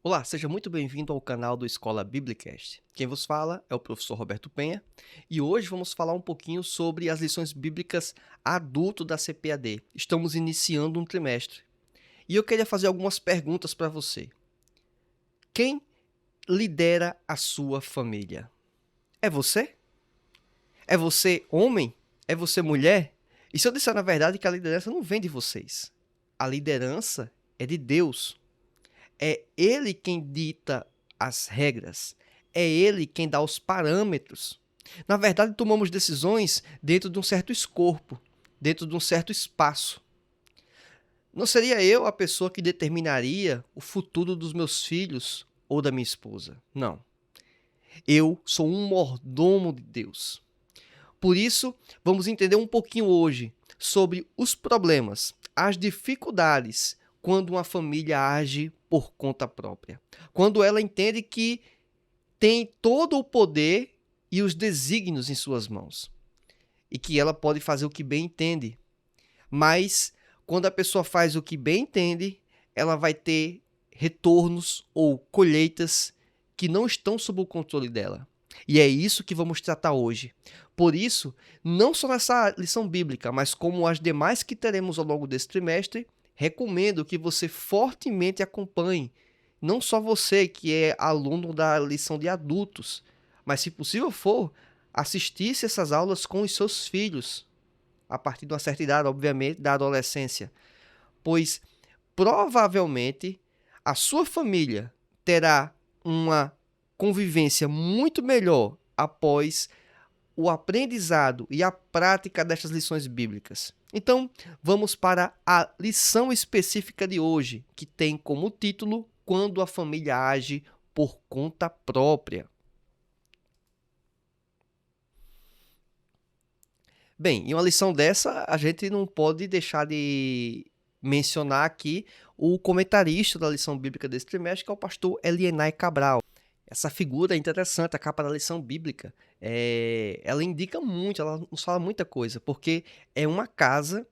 Olá, seja muito bem-vindo ao canal do Escola Biblicast. Quem vos fala é o professor Roberto Penha e hoje vamos falar um pouquinho sobre as lições bíblicas adulto da CPAD. Estamos iniciando um trimestre e eu queria fazer algumas perguntas para você. Quem lidera a sua família? É você? É você homem? É você mulher? E se eu disser na verdade que a liderança não vem de vocês? A liderança é de Deus. É Ele quem dita as regras. É Ele quem dá os parâmetros. Na verdade, tomamos decisões dentro de um certo escopo, dentro de um certo espaço. Não seria eu a pessoa que determinaria o futuro dos meus filhos ou da minha esposa. Não. Eu sou um mordomo de Deus. Por isso, vamos entender um pouquinho hoje sobre os problemas, as dificuldades quando uma família age por conta própria. Quando ela entende que tem todo o poder e os desígnios em suas mãos. E que ela pode fazer o que bem entende. Mas quando a pessoa faz o que bem entende, ela vai ter retornos ou colheitas que não estão sob o controle dela. E é isso que vamos tratar hoje. Por isso, não só nessa lição bíblica, mas como as demais que teremos ao longo desse trimestre, recomendo que você fortemente acompanhe. Não só você que é aluno da lição de adultos, mas se possível for, assistisse essas aulas com os seus filhos, a partir de uma certa idade, obviamente, da adolescência. Pois provavelmente a sua família terá uma convivência muito melhor após o aprendizado e a prática destas lições bíblicas. Então, vamos para a lição específica de hoje, que tem como título Quando a família age por conta própria. Bem, em uma lição dessa, a gente não pode deixar de mencionar aqui o comentarista da lição bíblica desse trimestre, que é o pastor Elienay Cabral. Essa figura é interessante, a capa da lição bíblica. Ela indica muito, ela nos fala muita coisa, porque é uma casa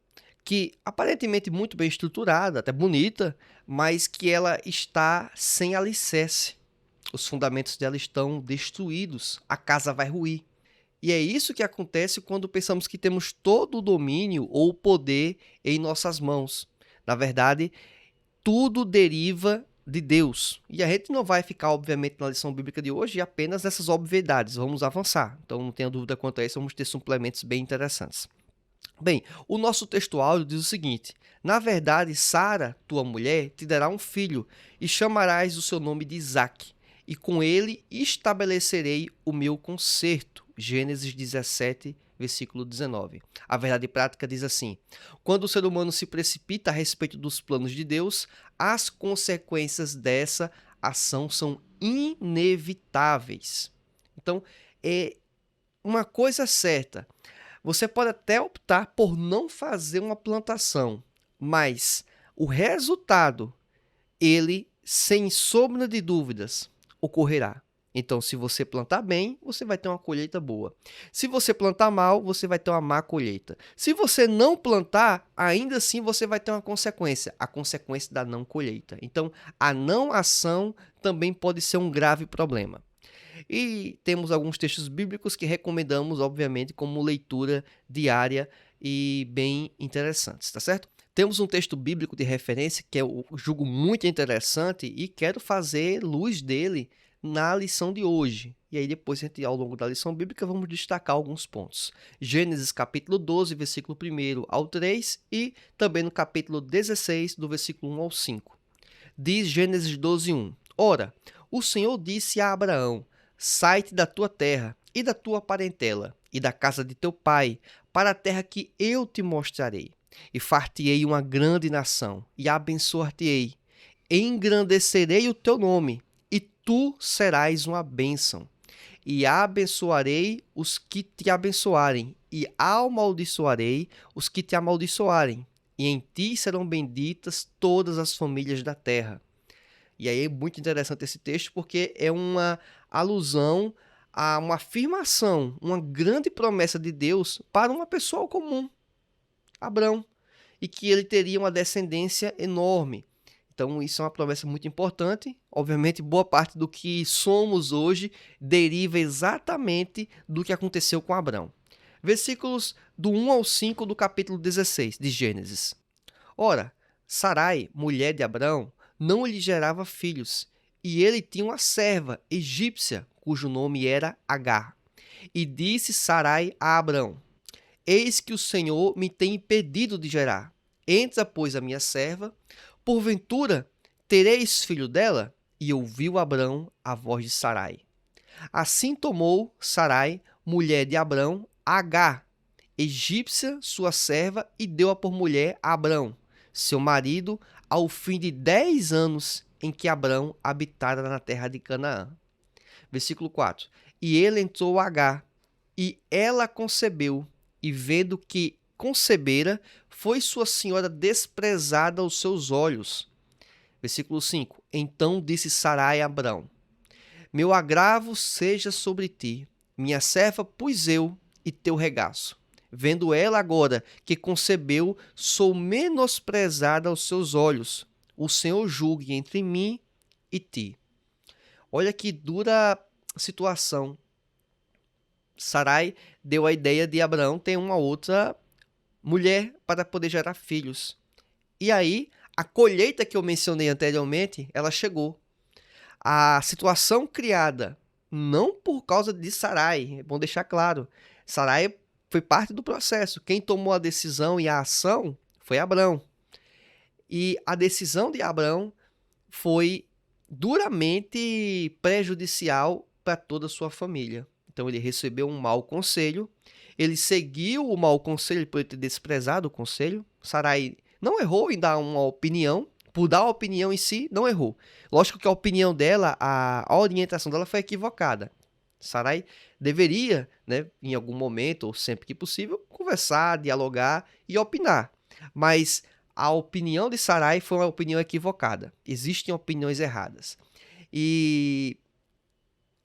que aparentemente muito bem estruturada, até bonita, mas que ela está sem alicerce. Os fundamentos dela estão destruídos, a casa vai ruir. E é isso que acontece quando pensamos que temos todo o domínio ou o poder em nossas mãos. Na verdade, tudo deriva de Deus. E a gente não vai ficar, obviamente, na lição bíblica de hoje apenas nessas obviedades. Vamos avançar. Então, não tenha dúvida quanto a isso, vamos ter suplementos bem interessantes. Bem, o nosso texto áudio diz o seguinte: na verdade, Sara, tua mulher, te dará um filho, e chamarás o seu nome de Isaque, e com ele estabelecerei o meu concerto. Gênesis 17, versículo 19. A verdade prática diz assim: quando o ser humano se precipita a respeito dos planos de Deus, as consequências dessa ação são inevitáveis. Então, é uma coisa certa. Você pode até optar por não fazer uma plantação, mas o resultado, ele, sem sombra de dúvidas, ocorrerá. Então, se você plantar bem, você vai ter uma colheita boa. Se você plantar mal, você vai ter uma má colheita. Se você não plantar, ainda assim você vai ter uma consequência, a consequência da não colheita. Então, a não ação também pode ser um grave problema. E temos alguns textos bíblicos que recomendamos, obviamente, como leitura diária e bem interessantes, tá certo? Temos um texto bíblico de referência que eu julgo muito interessante e quero fazer luz dele na lição de hoje. E aí depois, ao longo da lição bíblica, vamos destacar alguns pontos. Gênesis capítulo 12, versículo 1 ao 3 e também no capítulo 16, do versículo 1 ao 5. Diz Gênesis 12, 1. Ora, o Senhor disse a Abraão: sai-te da tua terra e da tua parentela e da casa de teu pai, para a terra que eu te mostrarei. E far-te-ei uma grande nação, e abençoar-te-ei. Engrandecerei o teu nome, e tu serás uma bênção. E abençoarei os que te abençoarem, e amaldiçoarei os que te amaldiçoarem. E em ti serão benditas todas as famílias da terra. E aí é muito interessante esse texto porque é uma alusão a uma afirmação, uma grande promessa de Deus para uma pessoa comum, Abrão, e que ele teria uma descendência enorme. Então, isso é uma promessa muito importante. Obviamente, boa parte do que somos hoje deriva exatamente do que aconteceu com Abrão. Versículos do 1 ao 5 do capítulo 16 de Gênesis. Ora, Sarai, mulher de Abrão, não lhe gerava filhos, e ele tinha uma serva egípcia, cujo nome era Agar. E disse Sarai a Abrão: Eis que o Senhor me tem impedido de gerar. Entra, pois, a minha serva, porventura tereis filho dela? E ouviu Abrão a voz de Sarai. Assim tomou Sarai, mulher de Abrão, Agar, egípcia, sua serva, e deu-a por mulher a Abrão, seu marido, ao fim de 10 anos em que Abrão habitara na terra de Canaã. Versículo 4. E ele entrou a Agar, e ela concebeu, e vendo que concebera, foi sua senhora desprezada aos seus olhos. Versículo 5. Então disse Sarai a Abrão: Meu agravo seja sobre ti, minha serva pus eu, e teu regaço. Vendo ela agora que concebeu, sou menosprezada aos seus olhos. O Senhor julgue entre mim e ti. Olha que dura situação. Sarai deu a ideia de Abraão ter uma outra mulher para poder gerar filhos. E aí, a colheita que eu mencionei anteriormente, ela chegou. A situação criada não por causa de Sarai, é bom deixar claro. Sarai foi parte do processo. Quem tomou a decisão e a ação foi Abrão. E a decisão de Abrão foi duramente prejudicial para toda a sua família. Então ele recebeu um mau conselho, ele seguiu o mau conselho por ter desprezado o conselho. Sarai não errou em dar uma opinião, por dar a opinião em si, não errou. Lógico que a opinião dela, a orientação dela foi equivocada. Sarai deveria, né, em algum momento, ou sempre que possível, conversar, dialogar e opinar. Mas a opinião de Sarai foi uma opinião equivocada. Existem opiniões erradas. E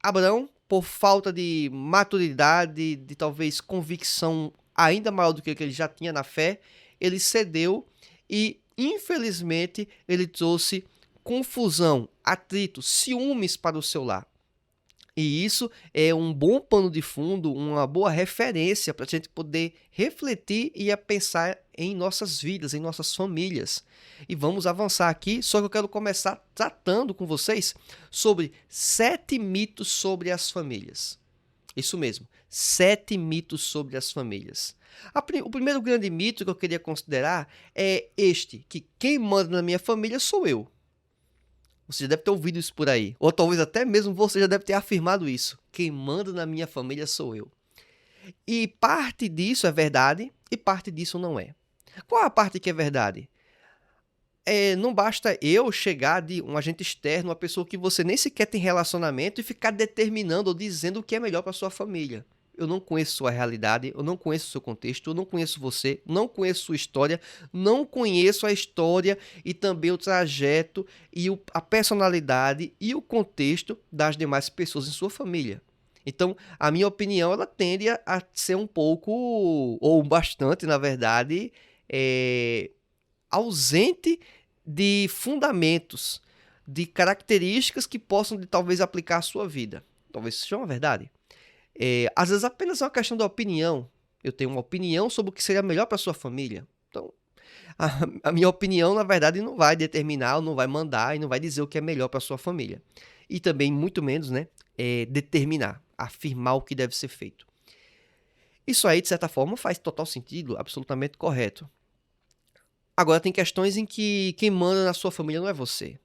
Abrão, por falta de maturidade, de talvez convicção ainda maior do que ele já tinha na fé, ele cedeu e, infelizmente, ele trouxe confusão, atrito, ciúmes para o seu lar. E isso é um bom pano de fundo, uma boa referência para a gente poder refletir e a pensar em nossas vidas, em nossas famílias. E vamos avançar aqui, só que eu quero começar tratando com vocês sobre 7 mitos sobre as famílias. Isso mesmo, 7 mitos sobre as famílias. O primeiro grande mito que eu queria considerar é este, que quem manda na minha família sou eu. Você já deve ter ouvido isso por aí. Ou talvez até mesmo você já deve ter afirmado isso. Quem manda na minha família sou eu. E parte disso é verdade e parte disso não é. Qual a parte que é verdade? Não basta eu chegar de um agente externo, uma pessoa que você nem sequer tem relacionamento, e ficar determinando ou dizendo o que é melhor para sua família. Eu não conheço sua realidade, eu não conheço o seu contexto, eu não conheço você, não conheço sua história, não conheço a história e também o trajeto e a personalidade e o contexto das demais pessoas em sua família. Então, a minha opinião, ela tende a ser um pouco, ou bastante, na verdade, ausente de fundamentos, de características que possam talvez aplicar à sua vida. Talvez isso seja uma verdade. Às vezes apenas é uma questão de opinião. Eu tenho uma opinião sobre o que seria melhor para sua família. Então, a minha opinião, na verdade, não vai determinar, não vai mandar e não vai dizer o que é melhor para sua família. E também, muito menos, né, determinar, afirmar o que deve ser feito. Isso aí, de certa forma, faz total sentido, absolutamente correto. Agora, tem questões em que quem manda na sua família não é você.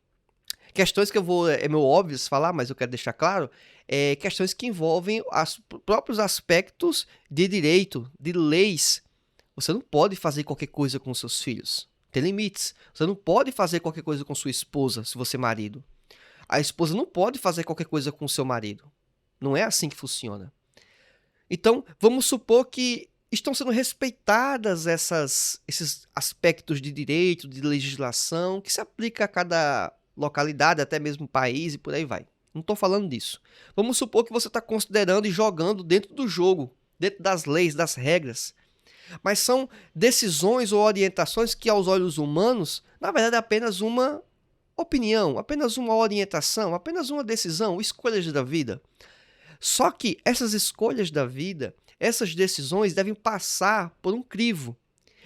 Questões que é meio óbvio falar, mas eu quero deixar claro, questões que envolvem os próprios aspectos de direito, de leis. Você não pode fazer qualquer coisa com seus filhos. Tem limites. Você não pode fazer qualquer coisa com sua esposa, se você é marido. A esposa não pode fazer qualquer coisa com seu marido. Não é assim que funciona. Então, vamos supor que estão sendo respeitadas esses aspectos de direito, de legislação, que se aplica a cada localidade, até mesmo país e por aí vai. Não estou falando disso. Vamos supor que você está considerando e jogando dentro do jogo, dentro das leis, das regras. Mas são decisões ou orientações que, aos olhos humanos, na verdade é apenas uma opinião, apenas uma orientação, apenas uma decisão, escolhas da vida. Só que essas escolhas da vida, essas decisões devem passar por um crivo.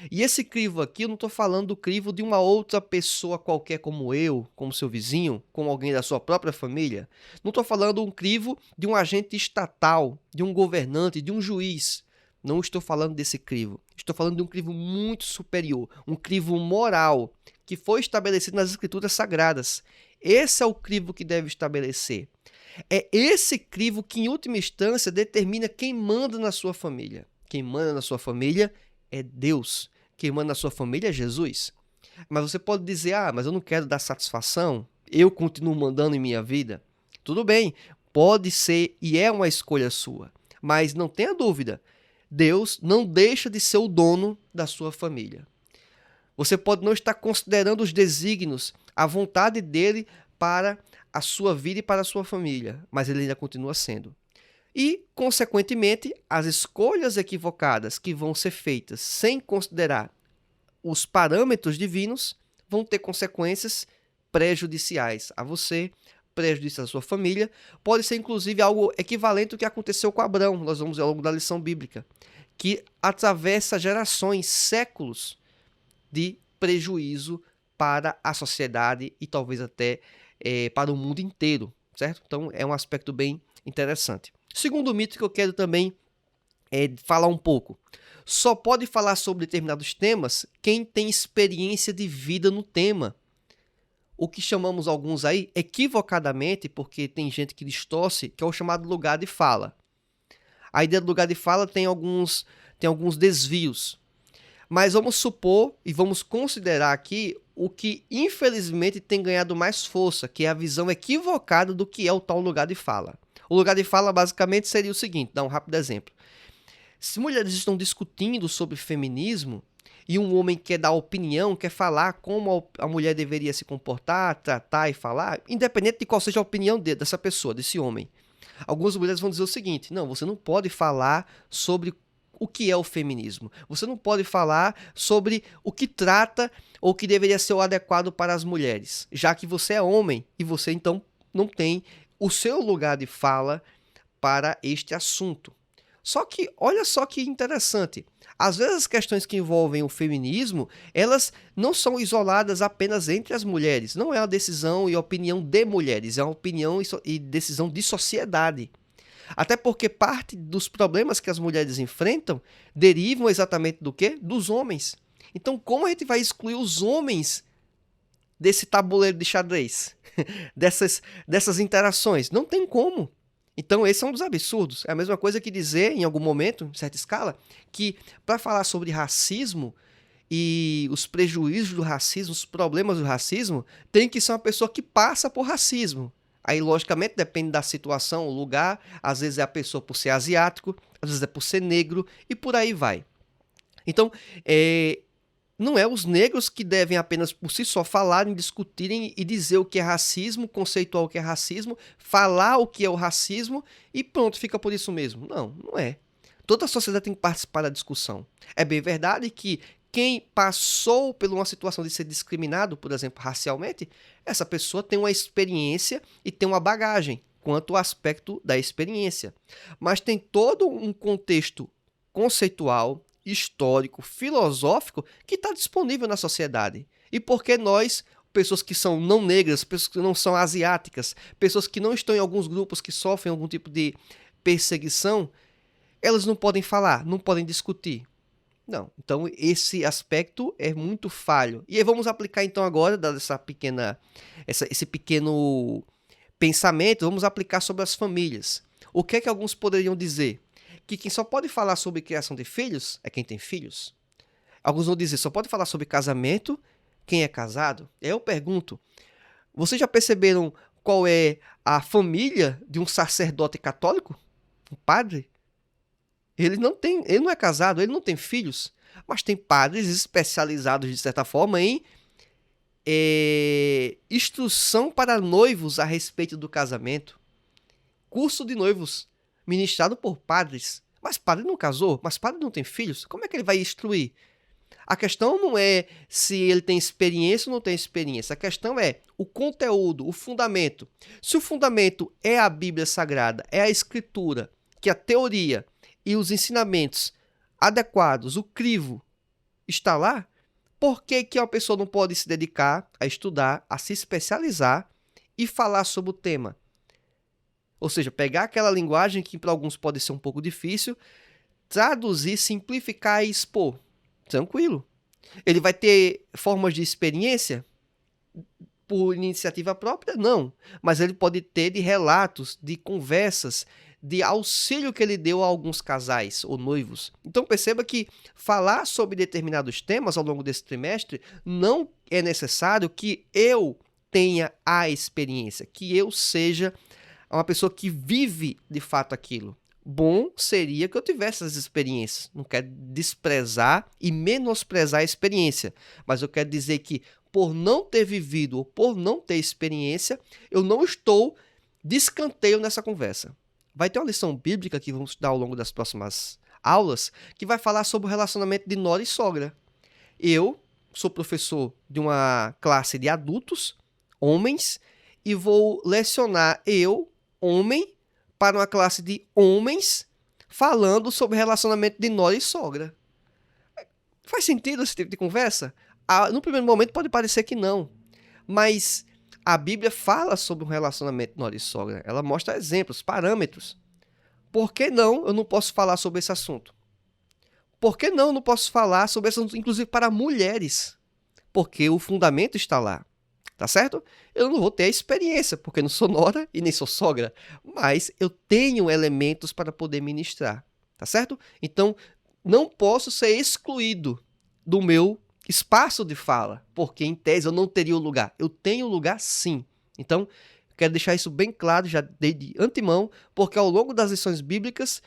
E esse crivo aqui, eu não estou falando do crivo de uma outra pessoa qualquer como eu, como seu vizinho, como alguém da sua própria família. Não estou falando um crivo de um agente estatal, de um governante, de um juiz. Não estou falando desse crivo. Estou falando de um crivo muito superior, um crivo moral, que foi estabelecido nas Escrituras Sagradas. Esse é o crivo que deve estabelecer. É esse crivo que, em última instância, determina quem manda na sua família. Quem manda na sua família é Deus. Quem manda na sua família é Jesus. Mas você pode dizer, mas eu não quero dar satisfação, eu continuo mandando em minha vida. Tudo bem, pode ser e é uma escolha sua. Mas não tenha dúvida, Deus não deixa de ser o dono da sua família. Você pode não estar considerando os desígnios, a vontade dele para a sua vida e para a sua família, mas ele ainda continua sendo. E, consequentemente, as escolhas equivocadas que vão ser feitas sem considerar os parâmetros divinos vão ter consequências prejudiciais a você, prejudiciais à sua família. Pode ser, inclusive, algo equivalente ao que aconteceu com Abraão, nós vamos ver ao longo da lição bíblica, que atravessa gerações, séculos de prejuízo para a sociedade e talvez até para o mundo inteiro, certo? Então, é um aspecto bem interessante. Segundo mito que eu quero também falar um pouco. Só pode falar sobre determinados temas quem tem experiência de vida no tema. O que chamamos alguns aí, equivocadamente, porque tem gente que distorce, que é o chamado lugar de fala. A ideia do lugar de fala tem alguns desvios. Mas vamos supor e vamos considerar aqui o que infelizmente tem ganhado mais força, que é a visão equivocada do que é o tal lugar de fala. O lugar de fala basicamente seria o seguinte, dá um rápido exemplo. Se mulheres estão discutindo sobre feminismo e um homem quer dar opinião, quer falar como a mulher deveria se comportar, tratar e falar, independente de qual seja a opinião dessa pessoa, desse homem. Algumas mulheres vão dizer o seguinte, não, você não pode falar sobre o que é o feminismo. Você não pode falar sobre o que trata ou o que deveria ser o adequado para as mulheres, já que você é homem e você então não tem o seu lugar de fala para este assunto. Só que, olha só que interessante, às vezes as questões que envolvem o feminismo, elas não são isoladas apenas entre as mulheres, não é uma decisão e opinião de mulheres, é uma opinião e decisão de sociedade. Até porque parte dos problemas que as mulheres enfrentam derivam exatamente do quê? Dos homens. Então, como a gente vai excluir os homens desse tabuleiro de xadrez? dessas interações? Não tem como. Então, esse é um dos absurdos. É a mesma coisa que dizer, em algum momento, em certa escala, que para falar sobre racismo e os prejuízos do racismo, os problemas do racismo, tem que ser uma pessoa que passa por racismo. Aí, logicamente, depende da situação, o lugar. Às vezes é a pessoa por ser asiático, às vezes é por ser negro e por aí vai. Então, não é os negros que devem apenas por si só falarem, discutirem e dizer o que é racismo, conceituar o que é racismo, falar o que é o racismo e pronto, fica por isso mesmo. Não, não é. Toda a sociedade tem que participar da discussão. É bem verdade que quem passou por uma situação de ser discriminado, por exemplo, racialmente, essa pessoa tem uma experiência e tem uma bagagem quanto ao aspecto da experiência. Mas tem todo um contexto conceitual, histórico, filosófico que está disponível na sociedade. E por que nós, pessoas que são não negras, pessoas que não são asiáticas, pessoas que não estão em alguns grupos que sofrem algum tipo de perseguição, elas não podem falar, não podem discutir? Não. Então, esse aspecto é muito falho. E aí vamos aplicar então agora, dado esse pequeno pensamento, vamos aplicar sobre as famílias. O que é que alguns poderiam dizer? Que quem só pode falar sobre criação de filhos é quem tem filhos. Alguns vão dizer, só pode falar sobre casamento quem é casado. Eu pergunto, vocês já perceberam qual é a família de um sacerdote católico? Um padre? Ele não é casado, ele não tem filhos, mas tem padres especializados, de certa forma, em instrução para noivos a respeito do casamento. Curso de noivos, ministrado por padres. Mas padre não casou? Mas padre não tem filhos? Como é que ele vai instruir? A questão não é se ele tem experiência ou não tem experiência. A questão é o conteúdo, o fundamento. Se o fundamento é a Bíblia Sagrada, é a Escritura, que a teoria e os ensinamentos adequados, o crivo, está lá, por que que uma pessoa não pode se dedicar a estudar, a se especializar e falar sobre o tema? Ou seja, pegar aquela linguagem que para alguns pode ser um pouco difícil, traduzir, simplificar e expor. Tranquilo. Ele vai ter formas de experiência por iniciativa própria? Não. Mas ele pode ter de relatos, de conversas, de auxílio que ele deu a alguns casais ou noivos. Então perceba que falar sobre determinados temas ao longo desse trimestre não é necessário que eu tenha a experiência, que eu seja uma pessoa que vive de fato aquilo. Bom seria que eu tivesse essas experiências. Não quero desprezar e menosprezar a experiência, mas eu quero dizer que por não ter vivido ou por não ter experiência, eu não estou de escanteio nessa conversa. Vai ter uma lição bíblica que vamos estudar ao longo das próximas aulas, que vai falar sobre o relacionamento de nora e sogra. Eu sou professor de uma classe de adultos, homens, e vou lecionar homem, para uma classe de homens, falando sobre relacionamento de nora e sogra. Faz sentido esse tipo de conversa? No primeiro momento pode parecer que não, mas a Bíblia fala sobre um relacionamento de nora e sogra. Ela mostra exemplos, parâmetros. Por que não eu não posso falar sobre esse assunto? Por que não eu não posso falar sobre esse assunto, inclusive para mulheres? Porque o fundamento está lá. Tá certo? Eu não vou ter a experiência, porque não sou nora e nem sou sogra, mas eu tenho elementos para poder ministrar, tá certo? Então, não posso ser excluído do meu espaço de fala, porque em tese eu não teria o lugar. Eu tenho lugar sim. Então, quero deixar isso bem claro já de antemão, porque ao longo das lições bíblicas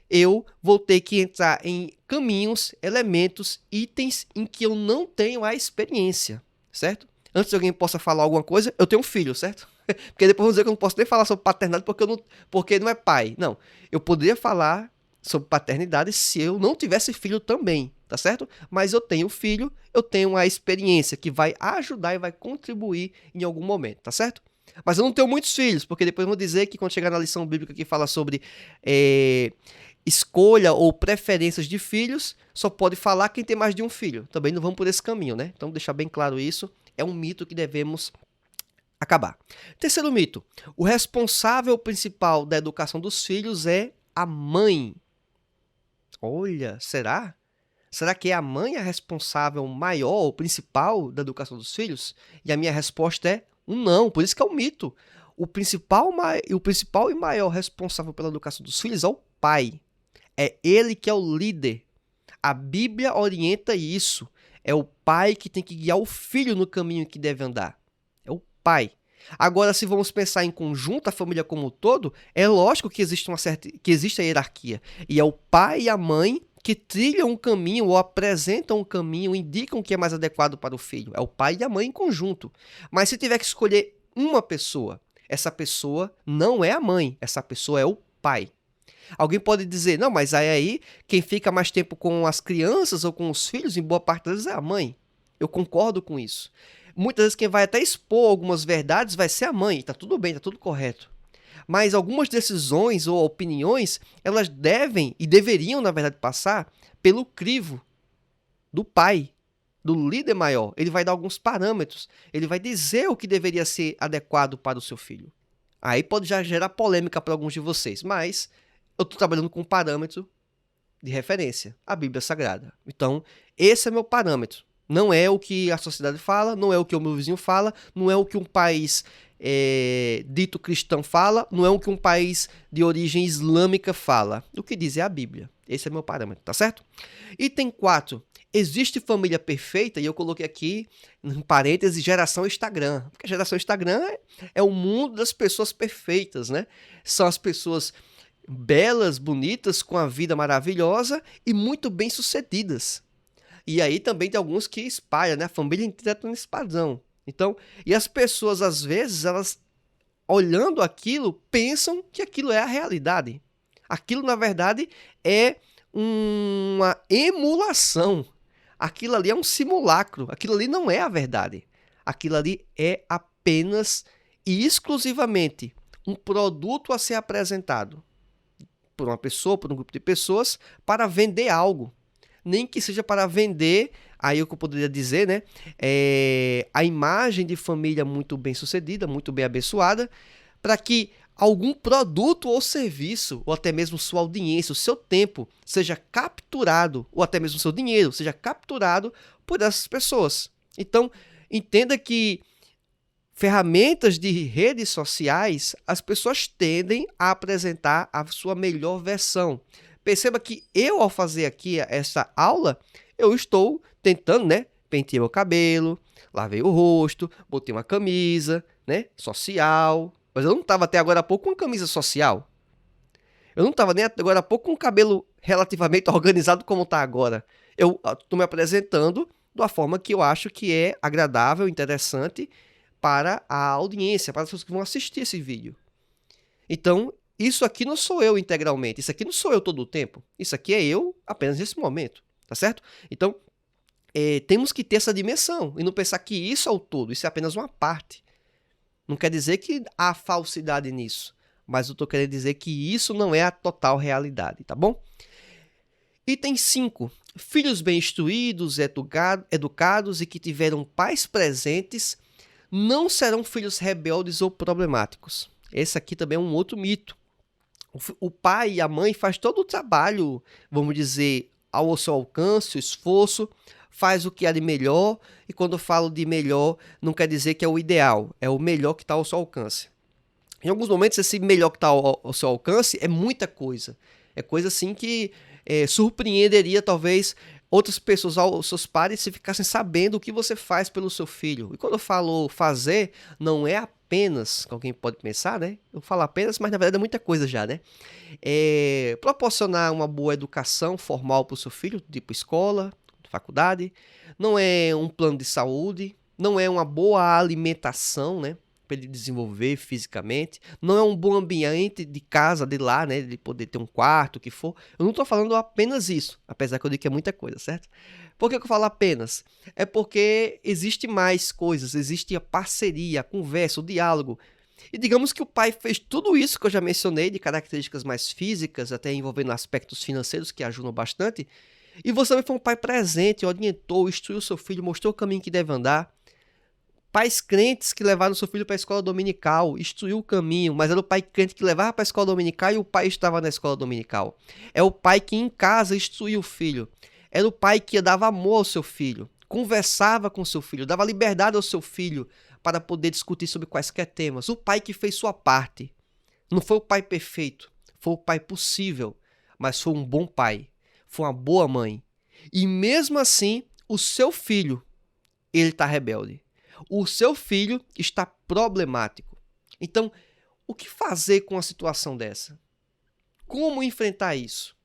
eu vou ter que entrar em caminhos, elementos, itens em que eu não tenho a experiência, certo? Antes que alguém possa falar alguma coisa, eu tenho um filho, certo? Porque depois vão dizer que eu não posso nem falar sobre paternidade porque não é pai. Não, eu poderia falar sobre paternidade se eu não tivesse filho também, tá certo? Mas eu tenho filho, eu tenho uma experiência que vai ajudar e vai contribuir em algum momento, tá certo? Mas eu não tenho muitos filhos, porque depois vão dizer que quando chegar na lição bíblica que fala sobre escolha ou preferências de filhos, só pode falar quem tem mais de um filho. Também não vamos por esse caminho, né? Então, deixar bem claro isso. É um mito que devemos acabar. Terceiro mito. O responsável principal da educação dos filhos é a mãe. Olha, será? Será que é a mãe a responsável maior ou principal da educação dos filhos? E a minha resposta é um não, por isso que é um mito. O principal e maior responsável pela educação dos filhos é o pai. É ele que é o líder. A Bíblia orienta isso. É o pai que tem que guiar o filho no caminho que deve andar. É o pai. Agora, se vamos pensar em conjunto, a família como um todo, é lógico que existe a hierarquia. E é o pai e a mãe que trilham um caminho ou apresentam um caminho, indicam o que é mais adequado para o filho. É o pai e a mãe em conjunto. Mas se tiver que escolher uma pessoa, essa pessoa não é a mãe, essa pessoa é o pai. Alguém pode dizer, não, mas aí quem fica mais tempo com as crianças ou com os filhos, em boa parte deles, é a mãe. Eu concordo com isso. Muitas vezes quem vai até expor algumas verdades vai ser a mãe. Tá tudo bem, tá tudo correto. Mas algumas decisões ou opiniões, elas devem e deveriam, na verdade, passar pelo crivo do pai, do líder maior. Ele vai dar alguns parâmetros. Ele vai dizer o que deveria ser adequado para o seu filho. Aí pode já gerar polêmica para alguns de vocês, mas eu estou trabalhando com um parâmetro de referência, a Bíblia Sagrada. Então, esse é meu parâmetro. Não é o que a sociedade fala, não é o que o meu vizinho fala, não é o que um país dito cristão fala, não é o que um país de origem islâmica fala. O que diz é a Bíblia. Esse é meu parâmetro, tá certo? Item 4. Existe família perfeita? E eu coloquei aqui, em parênteses, geração Instagram. Porque a geração Instagram é o mundo das pessoas perfeitas, né? São as pessoas belas, bonitas, com a vida maravilhosa e muito bem sucedidas. E aí também tem alguns que espalham, né? A família inteira está nesse padrão. Então, e as pessoas, às vezes, elas, olhando aquilo, pensam que aquilo é a realidade. Aquilo, na verdade, é uma emulação. aquilo ali é um simulacro, aquilo ali não é a verdade. Aquilo ali é apenas e exclusivamente um produto a ser apresentado por uma pessoa, por um grupo de pessoas, para vender algo. Nem que seja para vender, aí o que eu poderia dizer, né? A imagem de família muito bem sucedida, muito bem abençoada, para que algum produto ou serviço, ou até mesmo sua audiência, o seu tempo, seja capturado, ou até mesmo o seu dinheiro, seja capturado por essas pessoas. Então, entenda que ferramentas de redes sociais, as pessoas tendem a apresentar a sua melhor versão. Perceba que eu, ao fazer aqui essa aula, eu estou tentando, né? Pentei meu cabelo, lavei o rosto, botei uma camisa, né? Social. Mas eu não estava até agora há pouco com uma camisa social. Eu não estava nem agora há pouco com o cabelo relativamente organizado como está agora. Eu estou me apresentando de uma forma que eu acho que é agradável, interessante para a audiência, para as pessoas que vão assistir esse vídeo. Então, isso aqui não sou eu integralmente, isso aqui não sou eu todo o tempo, isso aqui é eu apenas nesse momento, tá certo? Então, temos que ter essa dimensão e não pensar que isso é o todo, isso é apenas uma parte. Não quer dizer que há falsidade nisso, mas eu estou querendo dizer que isso não é a total realidade, tá bom? Item 5. Filhos bem instruídos, educados e que tiveram pais presentes não serão filhos rebeldes ou problemáticos. Esse aqui também é um outro mito. O pai e a mãe faz todo o trabalho, vamos dizer, ao seu alcance, o esforço, faz o que há de melhor, e quando eu falo de melhor, não quer dizer que é o ideal, é o melhor que está ao seu alcance. Em alguns momentos, esse melhor que está ao seu alcance é muita coisa. É coisa assim que surpreenderia, talvez, outras pessoas, aos seus pares, se ficassem sabendo o que você faz pelo seu filho. E quando eu falo fazer, não é apenas, que alguém pode pensar, né? Eu falo apenas, mas na verdade é muita coisa já, né? Proporcionar uma boa educação formal para o seu filho, tipo escola, faculdade. Não é um plano de saúde, não é uma boa alimentação, né? Para ele desenvolver fisicamente, não é um bom ambiente de casa, de lá, né, de poder ter um quarto, o que for. Eu não estou falando apenas isso, apesar que eu digo que é muita coisa, certo? Por que eu falo apenas? É porque existe mais coisas, existe a parceria, a conversa, o diálogo. E digamos que o pai fez tudo isso que eu já mencionei, de características mais físicas, até envolvendo aspectos financeiros que ajudam bastante, e você também foi um pai presente, orientou, instruiu seu filho, mostrou o caminho que deve andar. Pais crentes que levaram seu filho para a escola dominical, instruiu o caminho, mas era o pai crente que levava para a escola dominical e o pai estava na escola dominical. É o pai que em casa instruía o filho. Era o pai que dava amor ao seu filho, conversava com seu filho, dava liberdade ao seu filho para poder discutir sobre quaisquer temas. O pai que fez sua parte. Não foi o pai perfeito, foi o pai possível, mas foi um bom pai, foi uma boa mãe. E mesmo assim, o seu filho, ele está rebelde. O seu filho está problemático. Então, o que fazer com uma situação dessa? Como enfrentar isso?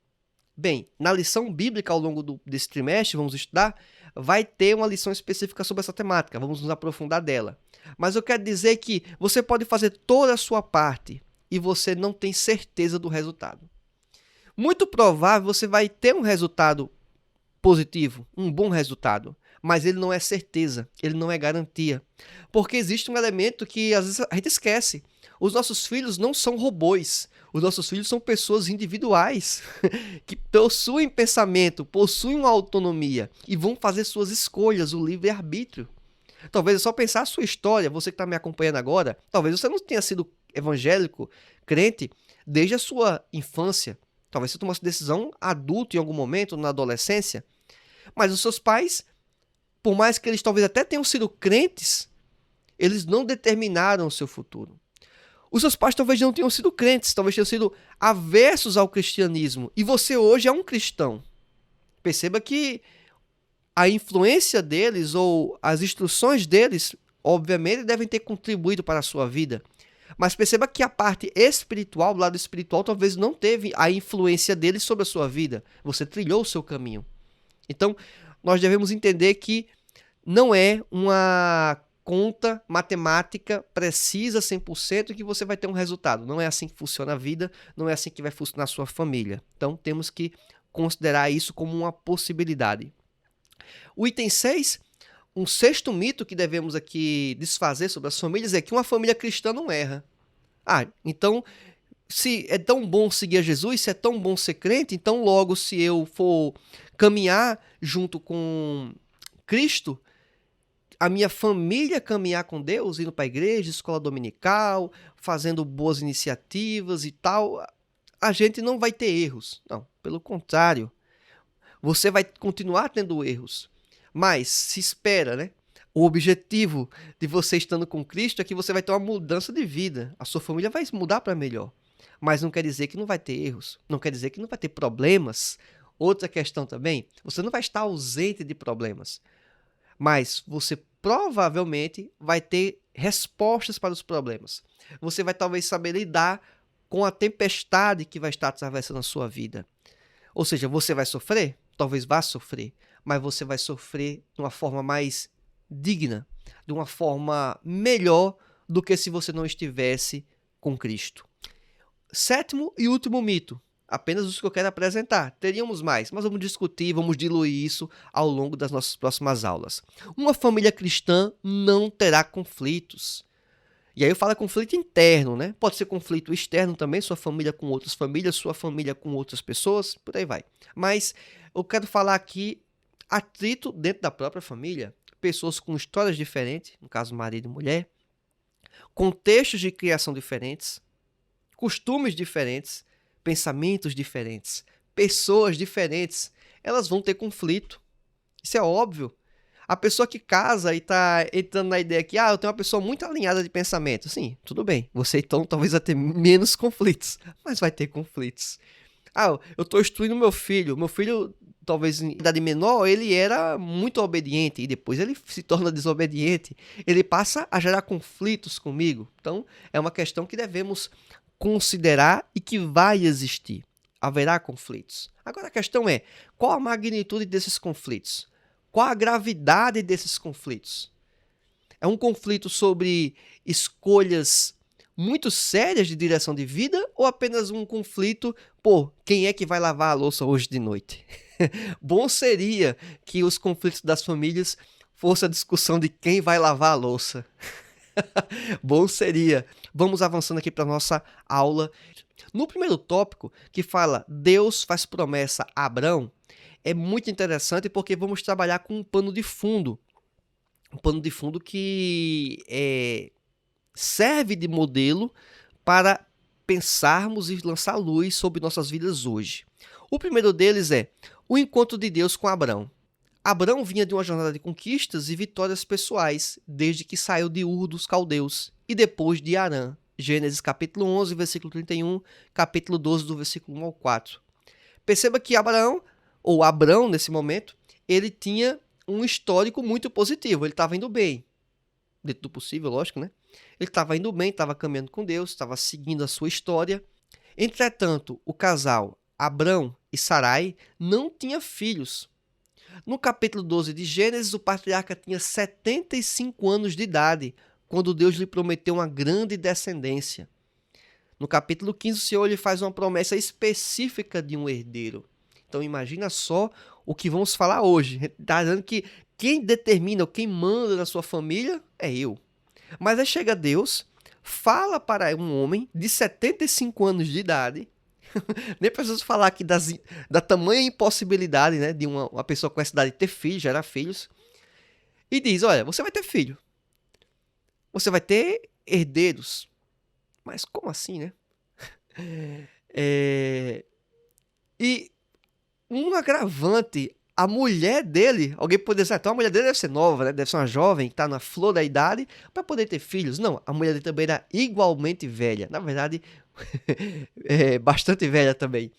Bem, na lição bíblica ao longo desse trimestre, vamos estudar, vai ter uma lição específica sobre essa temática, vamos nos aprofundar dela. Mas eu quero dizer que você pode fazer toda a sua parte e você não tem certeza do resultado. Muito provável você vai ter um resultado positivo, um bom resultado, mas ele não é certeza, ele não é garantia. Porque existe um elemento que às vezes a gente esquece. Os nossos filhos não são robôs, os nossos filhos são pessoas individuais, que possuem pensamento, possuem uma autonomia e vão fazer suas escolhas, o livre-arbítrio. Talvez é só pensar a sua história, você que está me acompanhando agora, talvez você não tenha sido evangélico, crente, desde a sua infância. Talvez você tomasse decisão adulto em algum momento, na adolescência. Mas os seus pais, por mais que eles talvez até tenham sido crentes, eles não determinaram o seu futuro. Os seus pais talvez não tenham sido crentes, talvez tenham sido aversos ao cristianismo. E você hoje é um cristão. Perceba que a influência deles ou as instruções deles, obviamente, devem ter contribuído para a sua vida. Mas perceba que a parte espiritual, do lado espiritual, talvez não teve a influência deles sobre a sua vida. Você trilhou o seu caminho. Então, nós devemos entender que não é uma conta matemática precisa 100% que você vai ter um resultado. Não é assim que funciona a vida, não é assim que vai funcionar a sua família. Então, temos que considerar isso como uma possibilidade. O item 6, um sexto mito que devemos aqui desfazer sobre as famílias é que uma família cristã não erra. Então, se é tão bom seguir a Jesus, se é tão bom ser crente, então logo se eu for caminhar junto com Cristo, a minha família caminhar com Deus, indo para a igreja, escola dominical, fazendo boas iniciativas e tal, a gente não vai ter erros. Não, pelo contrário, você vai continuar tendo erros, mas se espera, né? O objetivo de você estando com Cristo é que você vai ter uma mudança de vida. A sua família vai mudar para melhor. Mas não quer dizer que não vai ter erros. Não quer dizer que não vai ter problemas. Outra questão também, você não vai estar ausente de problemas. Mas você provavelmente vai ter respostas para os problemas. Você vai talvez saber lidar com a tempestade que vai estar atravessando a sua vida. Ou seja, você vai sofrer? Talvez vá sofrer. Mas você vai sofrer de uma forma mais digna, de uma forma melhor do que se você não estivesse com Cristo. Sétimo e último mito, apenas os que eu quero apresentar. Teríamos mais, mas vamos discutir, vamos diluir isso ao longo das nossas próximas aulas. Uma família cristã não terá conflitos. E aí eu falo conflito interno, né? Pode ser conflito externo também, sua família com outras famílias, sua família com outras pessoas, por aí vai. Mas eu quero falar aqui atrito dentro da própria família, pessoas com histórias diferentes, no caso marido e mulher, contextos de criação diferentes, costumes diferentes, pensamentos diferentes, pessoas diferentes, elas vão ter conflito. Isso é óbvio. A pessoa que casa e está entrando na ideia que eu tenho uma pessoa muito alinhada de pensamento. Sim, tudo bem. Você então talvez vai ter menos conflitos, mas vai ter conflitos. Eu estou instruindo meu filho. Meu filho, talvez em idade menor, ele era muito obediente e depois ele se torna desobediente. Ele passa a gerar conflitos comigo. Então, é uma questão que devemos considerar e que vai existir. Haverá conflitos. Agora a questão é, qual a magnitude desses conflitos? Qual a gravidade desses conflitos? É um conflito sobre escolhas muito sérias de direção de vida ou apenas um conflito, quem é que vai lavar a louça hoje de noite? Bom seria que os conflitos das famílias fosse a discussão de quem vai lavar a louça. Bom seria. Vamos avançando aqui para a nossa aula. No primeiro tópico, que fala Deus faz promessa a Abrão, é muito interessante porque vamos trabalhar com um pano de fundo. Um pano de fundo que serve de modelo para pensarmos e lançar luz sobre nossas vidas hoje. O primeiro deles é o encontro de Deus com Abrão. Abrão vinha de uma jornada de conquistas e vitórias pessoais, desde que saiu de Ur dos Caldeus e depois de Harã. Gênesis capítulo 11, versículo 31, capítulo 12, do versículo 1 ao 4. Perceba que Abrão, nesse momento, ele tinha um histórico muito positivo. Ele estava indo bem, dentro do possível, lógico, né? Ele estava indo bem, estava caminhando com Deus, estava seguindo a sua história. Entretanto, o casal Abrão e Sarai não tinha filhos. No capítulo 12 de Gênesis, o patriarca tinha 75 anos de idade, quando Deus lhe prometeu uma grande descendência. No capítulo 15, o Senhor lhe faz uma promessa específica de um herdeiro. Então imagina só o que vamos falar hoje. Está dizendo que quem determina, quem manda na sua família é eu. Mas aí chega Deus, fala para um homem de 75 anos de idade, nem preciso falar aqui da tamanha impossibilidade, né, de uma pessoa com essa idade ter filhos, gerar filhos, e diz, olha, você vai ter filho, você vai ter herdeiros. Mas como assim, né? E um agravante, a mulher dele, alguém poderia dizer, então a mulher dele deve ser nova, né? Deve ser uma jovem que está na flor da idade para poder ter filhos. Não, a mulher dele também era igualmente velha. Na verdade, bastante velha também.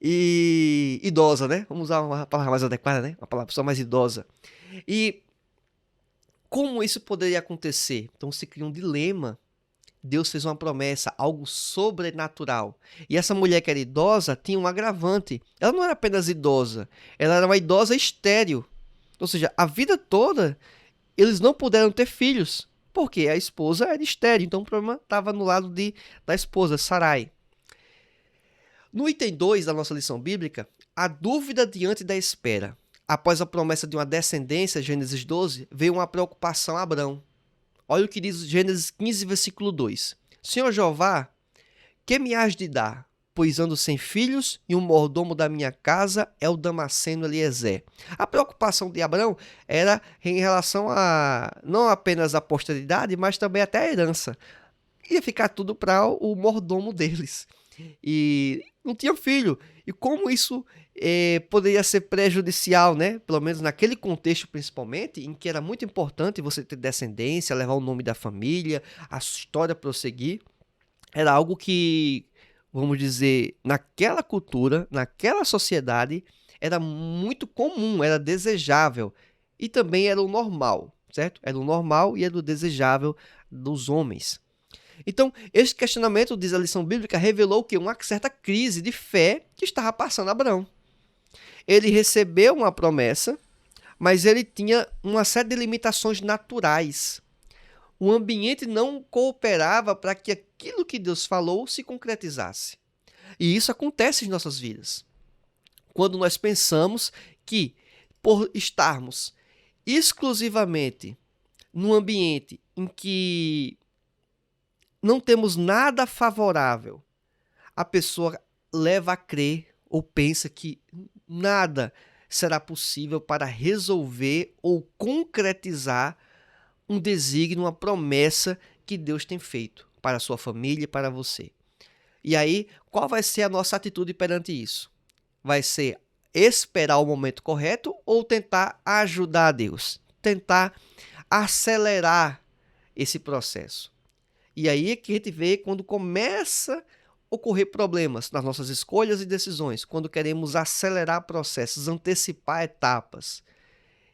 E idosa, né? Vamos usar uma palavra mais adequada, né? Uma palavra pessoa mais idosa. E como isso poderia acontecer? Então se cria um dilema. Deus fez uma promessa, algo sobrenatural. E essa mulher que era idosa tinha um agravante. Ela não era apenas idosa, ela era uma idosa estéril. Ou seja, a vida toda eles não puderam ter filhos, porque a esposa era estéril. Então o problema estava no lado da esposa, Sarai. No item 2 da nossa lição bíblica, a dúvida diante da espera. após a promessa de uma descendência, Gênesis 12, veio uma preocupação a Abrão. Olha o que diz Gênesis 15, versículo 2. Senhor Jeová, que me has de dar? Pois ando sem filhos, e um mordomo da minha casa é o Damasceno Eliezer. A preocupação de Abrão era em relação a não apenas a posteridade, mas também até a herança. Ia ficar tudo para o mordomo deles. E não tinha filho. E como isso poderia ser prejudicial, né? Pelo menos naquele contexto principalmente, em que era muito importante você ter descendência, levar o nome da família, a sua história prosseguir. Era algo que, vamos dizer, naquela cultura, naquela sociedade, era muito comum, era desejável. E também era o normal, certo? Era o normal e era o desejável dos homens. Então, este questionamento, diz a lição bíblica, revelou que uma certa crise de fé que estava passando Abraão. Ele recebeu uma promessa, mas ele tinha uma série de limitações naturais. O ambiente não cooperava para que aquilo que Deus falou se concretizasse. E isso acontece em nossas vidas. Quando nós pensamos que, por estarmos exclusivamente num ambiente em que não temos nada favorável, a pessoa leva a crer ou pensa que nada será possível para resolver ou concretizar um desígnio, uma promessa que Deus tem feito para a sua família e para você. E aí, qual vai ser a nossa atitude perante isso? Vai ser esperar o momento correto ou tentar ajudar a Deus? Tentar acelerar esse processo. E aí é que a gente vê quando começa a ocorrer problemas nas nossas escolhas e decisões, quando queremos acelerar processos, antecipar etapas.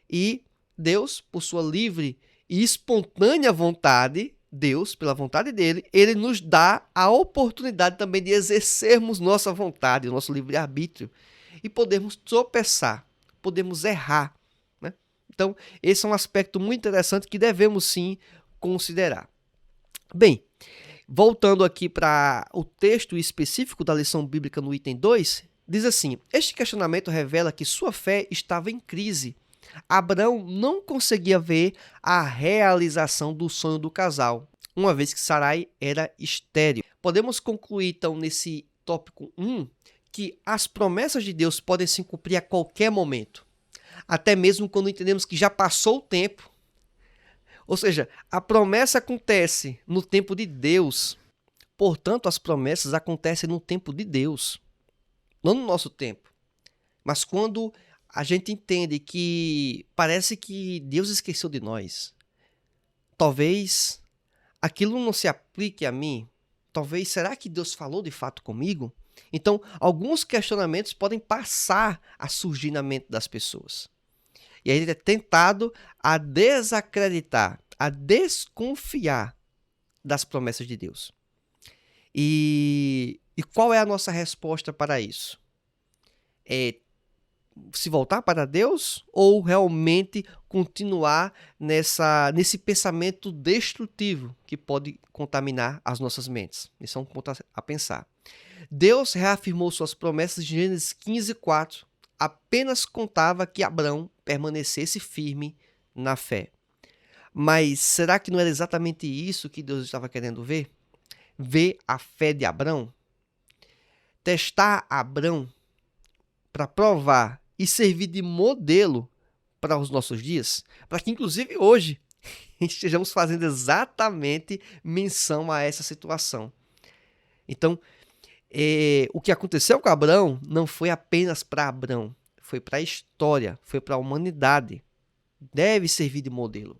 E Deus, por sua livre e espontânea vontade, Deus, pela vontade dele, ele nos dá a oportunidade também de exercermos nossa vontade, o nosso livre-arbítrio, e podermos tropeçar, podemos errar, né? Então, esse é um aspecto muito interessante que devemos sim considerar. Bem, voltando aqui para o texto específico da lição bíblica no item 2, diz assim: este questionamento revela que sua fé estava em crise. Abraão não conseguia ver a realização do sonho do casal, uma vez que Sarai era estéril. Podemos concluir, então, nesse tópico 1, que as promessas de Deus podem se cumprir a qualquer momento, até mesmo quando entendemos que já passou o tempo. Ou seja, a promessa acontece no tempo de Deus, portanto, as promessas acontecem no tempo de Deus, não no nosso tempo. Mas quando a gente entende que parece que Deus esqueceu de nós, talvez aquilo não se aplique a mim, talvez, será que Deus falou de fato comigo? Então, alguns questionamentos podem passar a surgir na mente das pessoas. E aí ele é tentado a desacreditar, a desconfiar das promessas de Deus. E qual é a nossa resposta para isso? É se voltar para Deus ou realmente continuar nesse pensamento destrutivo que pode contaminar as nossas mentes? Isso é um ponto a pensar. Deus reafirmou suas promessas em Gênesis 15:4. Apenas contava que Abrão permanecesse firme na fé. Mas será que não era exatamente isso que Deus estava querendo ver? Ver a fé de Abrão? Testar Abrão para provar e servir de modelo para os nossos dias? Para que, inclusive, hoje estejamos fazendo exatamente menção a essa situação. Então, o que aconteceu com Abrão não foi apenas para Abrão, foi para a história, foi para a humanidade. Deve servir de modelo.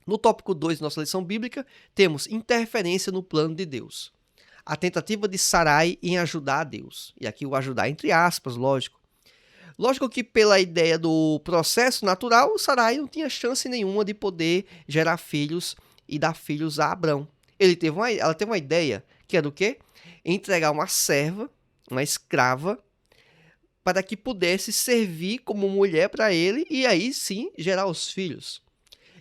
No tópico 2 da nossa lição bíblica, temos interferência no plano de Deus. A tentativa de Sarai em ajudar a Deus. E aqui o ajudar entre aspas, lógico. Lógico que pela ideia do processo natural, Sarai não tinha chance nenhuma de poder gerar filhos e dar filhos a Abrão. Ela teve uma ideia, que era o quê? Entregar uma serva, uma escrava, para que pudesse servir como mulher para ele e aí sim gerar os filhos.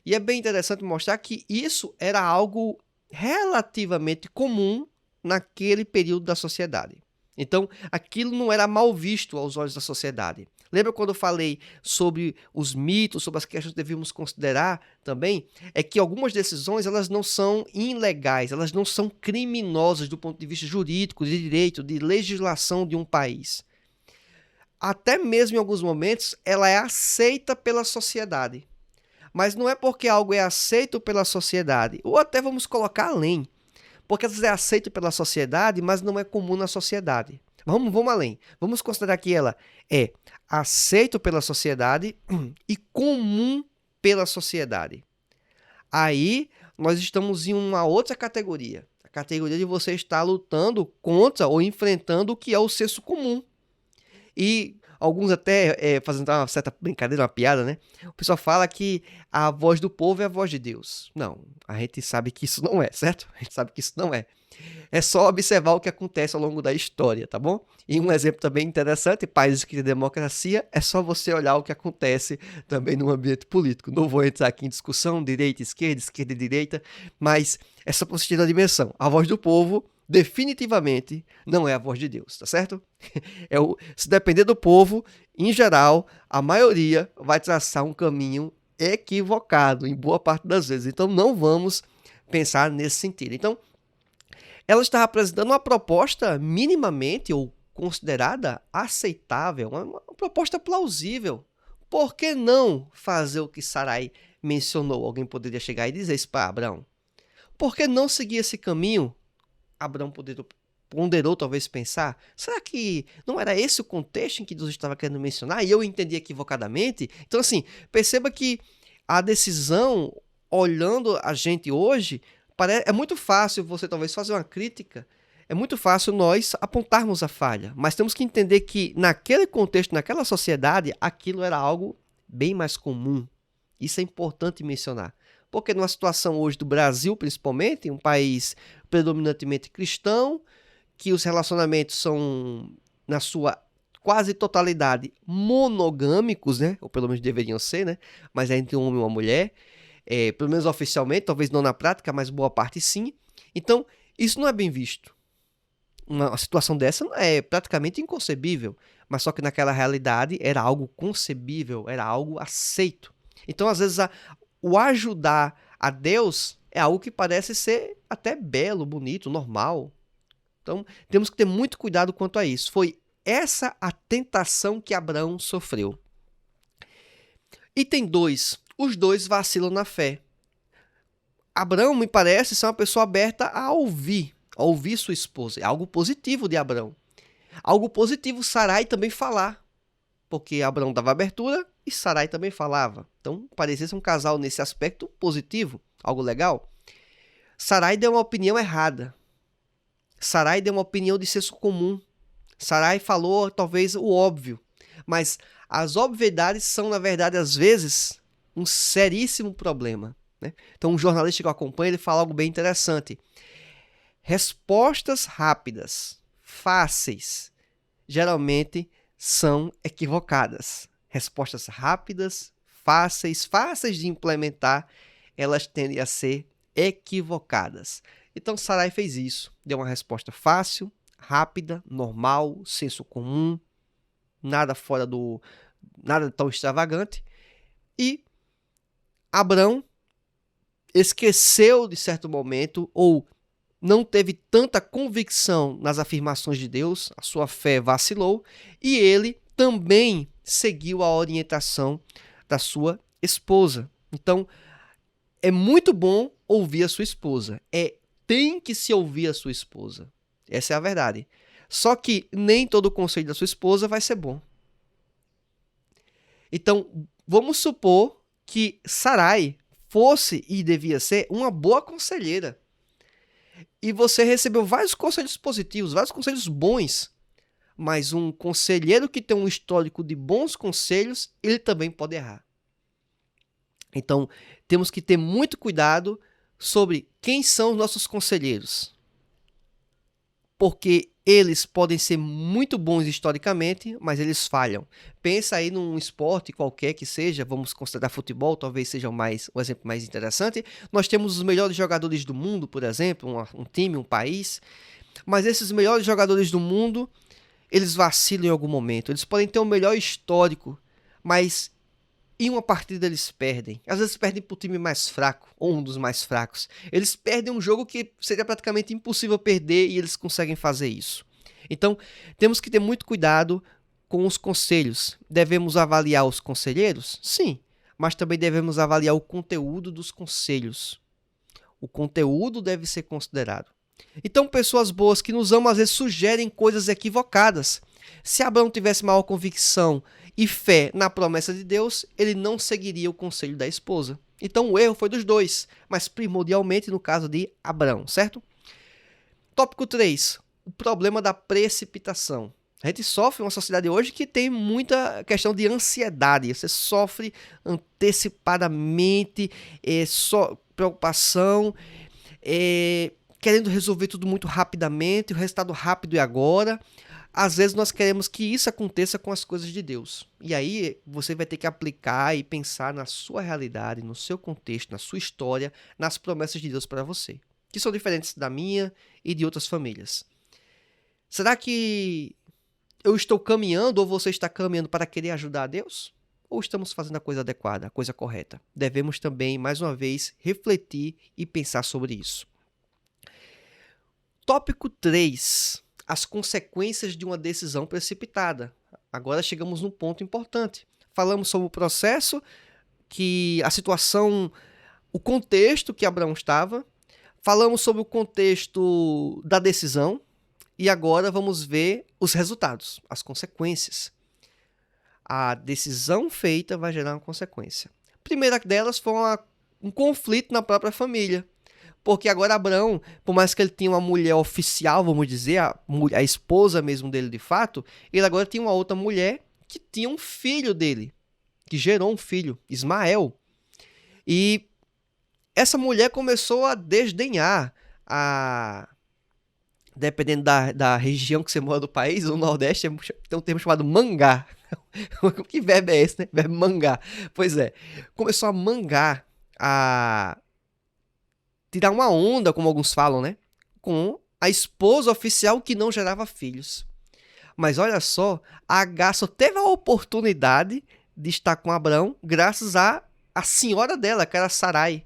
E é bem interessante mostrar que isso era algo relativamente comum naquele período da sociedade. Então, aquilo não era mal visto aos olhos da sociedade. Lembra quando eu falei sobre os mitos, sobre as questões que devíamos considerar também? É que algumas decisões elas não são ilegais, elas não são criminosas do ponto de vista jurídico, de direito, de legislação de um país. Até mesmo em alguns momentos, ela é aceita pela sociedade. Mas não é porque algo é aceito pela sociedade, ou até vamos colocar além, porque às vezes é aceito pela sociedade, mas não é comum na sociedade. Vamos além. Vamos considerar que ela é aceito pela sociedade e comum pela sociedade. Aí nós estamos em uma outra categoria. A categoria de você estar lutando contra ou enfrentando o que é o senso comum. E alguns até, fazendo uma certa brincadeira, uma piada, né? O pessoal fala que a voz do povo é a voz de Deus. Não, a gente sabe que isso não é, certo? A gente sabe que isso não é. É só observar o que acontece ao longo da história, tá bom? E um exemplo também interessante, países que têm democracia, é só você olhar o que acontece também no ambiente político. Não vou entrar aqui em discussão, direita, esquerda e direita, mas é só para você ter a dimensão. A voz do povo definitivamente não é a voz de Deus, tá certo? Se depender do povo, em geral, a maioria vai traçar um caminho equivocado, em boa parte das vezes. Então não vamos pensar nesse sentido. Então, ela está apresentando uma proposta minimamente ou considerada aceitável, uma proposta plausível. Por que não fazer o que Sarai mencionou? Alguém poderia chegar e dizer isso para Abraão. Por que não seguir esse caminho? Abraão ponderou talvez pensar, será que não era esse o contexto em que Deus estava querendo mencionar e eu entendi equivocadamente? Então assim, perceba que a decisão, olhando a gente hoje, é muito fácil você talvez fazer uma crítica, é muito fácil nós apontarmos a falha, mas temos que entender que naquele contexto, naquela sociedade, aquilo era algo bem mais comum. Isso é importante mencionar. Porque numa situação hoje do Brasil, principalmente, um país predominantemente cristão, que os relacionamentos são, na sua quase totalidade, monogâmicos, né? Ou pelo menos deveriam ser, né? Mas é entre um homem e uma mulher. Pelo menos oficialmente, talvez não na prática, mas boa parte sim. Então, isso não é bem visto. Uma situação dessa é praticamente inconcebível, mas só que naquela realidade era algo concebível, era algo aceito. Então, às vezes, o ajudar a Deus é algo que parece ser até belo, bonito, normal. Então, temos que ter muito cuidado quanto a isso. Foi essa a tentação que Abraão sofreu. Item 2. Os dois vacilam na fé. Abraão, me parece, ser uma pessoa aberta a ouvir sua esposa. É algo positivo de Abraão. Algo positivo Sarai também falar, porque Abraão dava abertura e Sarai também falava. Então, parecia ser um casal nesse aspecto positivo, algo legal. Sarai deu uma opinião errada. Sarai deu uma opinião de senso comum. Sarai falou talvez o óbvio, mas as obviedades são, na verdade, às vezes, um seríssimo problema, né? Então, um jornalista que eu acompanho, ele fala algo bem interessante. Respostas rápidas, fáceis, geralmente são equivocadas. Respostas rápidas, fáceis de implementar, elas tendem a ser equivocadas. Então, Sarai fez isso. Deu uma resposta fácil, rápida, normal, senso comum, nada tão extravagante. E Abraão esqueceu de certo momento, ou não teve tanta convicção nas afirmações de Deus, a sua fé vacilou, e ele também seguiu a orientação da sua esposa. Então, é muito bom ouvir a sua esposa. Tem que se ouvir a sua esposa. Essa é a verdade. Só que nem todo o conselho da sua esposa vai ser bom. Então, vamos supor que Sarai fosse e devia ser uma boa conselheira. E você recebeu vários conselhos positivos, vários conselhos bons. Mas um conselheiro que tem um histórico de bons conselhos, ele também pode errar. Então, temos que ter muito cuidado sobre quem são os nossos conselheiros. Porque eles podem ser muito bons historicamente, mas eles falham. Pensa aí num esporte qualquer que seja, vamos considerar futebol, talvez seja o exemplo mais interessante. Nós temos os melhores jogadores do mundo, por exemplo, um time, um país. Mas esses melhores jogadores do mundo, eles vacilam em algum momento. Eles podem ter o melhor histórico, mas em uma partida eles perdem. Às vezes perdem para o time mais fraco, ou um dos mais fracos. Eles perdem um jogo que seria praticamente impossível perder e eles conseguem fazer isso. Então, temos que ter muito cuidado com os conselhos. Devemos avaliar os conselheiros? Sim, mas também devemos avaliar o conteúdo dos conselhos. O conteúdo deve ser considerado. Então, pessoas boas que nos amam às vezes sugerem coisas equivocadas. Se Abraão tivesse maior convicção e fé na promessa de Deus, ele não seguiria o conselho da esposa. Então, o erro foi dos dois, mas primordialmente no caso de Abraão, certo? Tópico 3. O problema da precipitação. A gente sofre uma sociedade hoje que tem muita questão de ansiedade. Você sofre antecipadamente, preocupação, querendo resolver tudo muito rapidamente, o resultado rápido e agora. Às vezes nós queremos que isso aconteça com as coisas de Deus. E aí você vai ter que aplicar e pensar na sua realidade, no seu contexto, na sua história, nas promessas de Deus para você, que são diferentes da minha e de outras famílias. Será que eu estou caminhando ou você está caminhando para querer ajudar a Deus? Ou estamos fazendo a coisa adequada, a coisa correta? Devemos também, mais uma vez, refletir e pensar sobre isso. Tópico 3. As consequências de uma decisão precipitada. Agora chegamos num ponto importante. Falamos sobre o processo, a situação, o contexto que Abraão estava. Falamos sobre o contexto da decisão. E agora vamos ver os resultados, as consequências. A decisão feita vai gerar uma consequência. A primeira delas foi um conflito na própria família. Porque agora Abraão, por mais que ele tinha uma mulher oficial, vamos dizer, a esposa mesmo dele de fato, ele agora tinha uma outra mulher que tinha um filho dele, que gerou um filho, Ismael. E essa mulher começou a desdenhar, dependendo da região que você mora do país, o Nordeste tem um termo chamado mangar. Que verbo é esse, né? Verbo mangar. Pois é, começou a mangar, a tirar uma onda, como alguns falam, né? Com a esposa oficial que não gerava filhos. Mas olha só, Agar só teve a oportunidade de estar com Abraão graças à senhora dela, que era Sarai.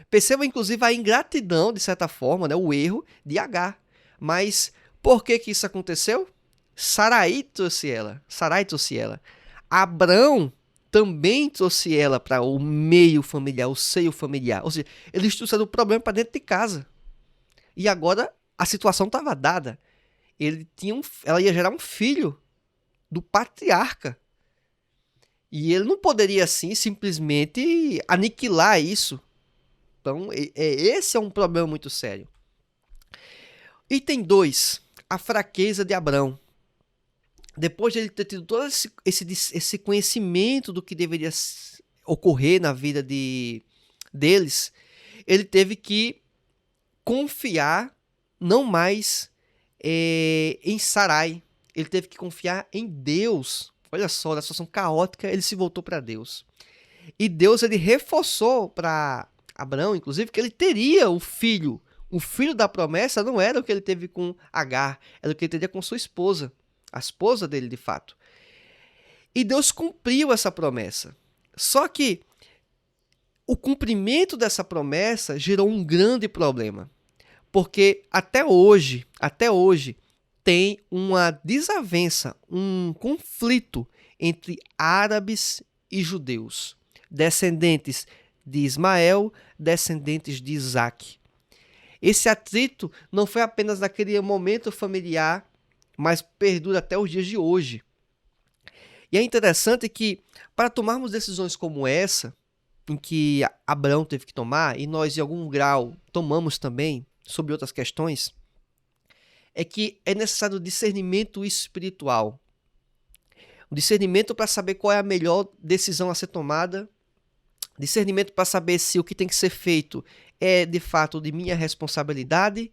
Perceba, inclusive, a ingratidão, de certa forma, né? O erro de Agar. Mas por que isso aconteceu? Sarai trouxe ela. Abraão também trouxe ela para o meio familiar, o seio familiar. Ou seja, eles trouxeram o problema para dentro de casa. E agora a situação estava dada. Ela ia gerar um filho do patriarca. E ele não poderia, assim, simplesmente aniquilar isso. Então, esse é um problema muito sério. Item 2. A fraqueza de Abraão. Depois de ele ter tido todo esse conhecimento do que deveria ocorrer na vida deles, ele teve que confiar não mais em Sarai. Ele teve que confiar em Deus. Olha só, na situação caótica, ele se voltou para Deus. E Deus ele reforçou para Abraão, inclusive, que ele teria o filho. O filho da promessa não era o que ele teve com Agar, era o que ele teria com sua esposa. A esposa dele, de fato. E Deus cumpriu essa promessa. Só que o cumprimento dessa promessa gerou um grande problema. Porque até hoje, tem uma desavença, um conflito entre árabes e judeus. Descendentes de Ismael, descendentes de Isaac. Esse atrito não foi apenas naquele momento familiar, mas perdura até os dias de hoje. E é interessante que, para tomarmos decisões como essa, em que Abraão teve que tomar, e nós, em algum grau, tomamos também, sobre outras questões, é que é necessário discernimento espiritual. O discernimento para saber qual é a melhor decisão a ser tomada, discernimento para saber se o que tem que ser feito é, de fato, de minha responsabilidade,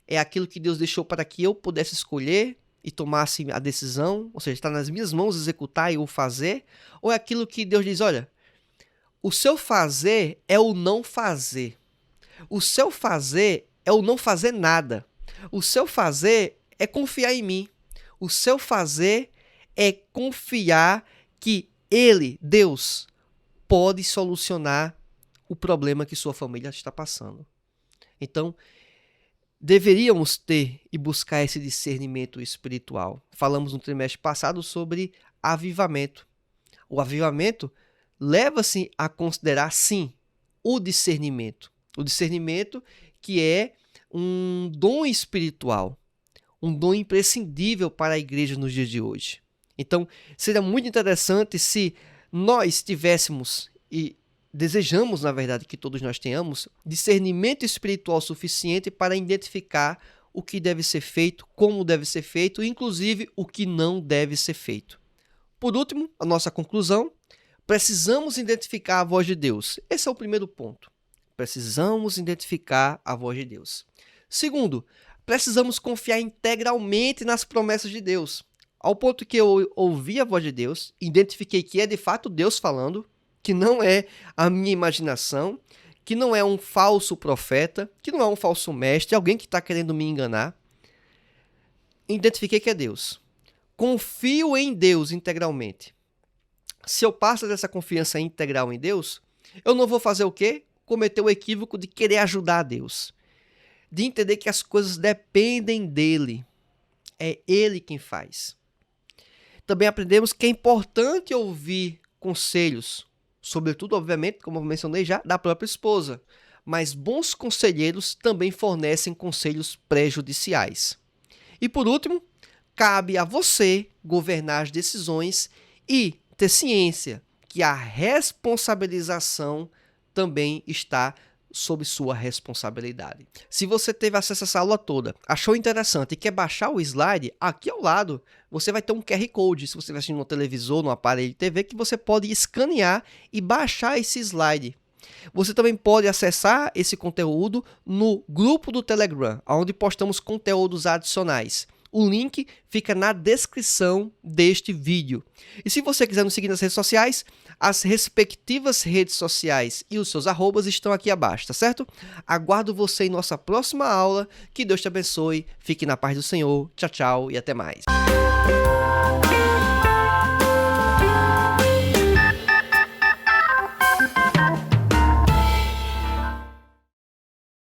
é aquilo que Deus deixou para que eu pudesse escolher, e tomasse a decisão, ou seja, está nas minhas mãos executar e o fazer, ou é aquilo que Deus diz, olha, o seu fazer é o não fazer. O seu fazer é o não fazer nada. O seu fazer é confiar em mim. O seu fazer é confiar que Ele, Deus, pode solucionar o problema que sua família está passando. Então, deveríamos ter e buscar esse discernimento espiritual. Falamos no trimestre passado sobre avivamento. O avivamento leva-se a considerar, sim, o discernimento. O discernimento que é um dom espiritual, um dom imprescindível para a igreja nos dias de hoje. Então, seria muito interessante se nós tivéssemos, e desejamos, na verdade, que todos nós tenhamos, discernimento espiritual suficiente para identificar o que deve ser feito, como deve ser feito, inclusive o que não deve ser feito. Por último, a nossa conclusão, precisamos identificar a voz de Deus. Esse é o primeiro ponto. Precisamos identificar a voz de Deus. Segundo, precisamos confiar integralmente nas promessas de Deus. Ao ponto que eu ouvi a voz de Deus, identifiquei que é de fato Deus falando, que não é a minha imaginação, que não é um falso profeta, que não é um falso mestre, alguém que está querendo me enganar. Identifiquei que é Deus. Confio em Deus integralmente. Se eu passo dessa confiança integral em Deus, eu não vou fazer o quê? Cometer o equívoco de querer ajudar a Deus. De entender que as coisas dependem dele. É ele quem faz. Também aprendemos que é importante ouvir conselhos, sobretudo, obviamente, como eu mencionei já, da própria esposa. Mas bons conselheiros também fornecem conselhos prejudiciais. E por último, cabe a você governar as decisões e ter ciência que a responsabilização também está sob sua responsabilidade. Se você teve acesso a essa aula toda, achou interessante e quer baixar o slide, aqui ao lado você vai ter um QR Code, se você estiver assistindo no televisor, no aparelho de TV, que você pode escanear e baixar esse slide. Você também pode acessar esse conteúdo no grupo do Telegram, onde postamos conteúdos adicionais. O link fica na descrição deste vídeo. E se você quiser nos seguir nas redes sociais, as respectivas redes sociais e os seus arrobas estão aqui abaixo, tá certo? Aguardo você em nossa próxima aula. Que Deus te abençoe. Fique na paz do Senhor. Tchau, tchau e até mais.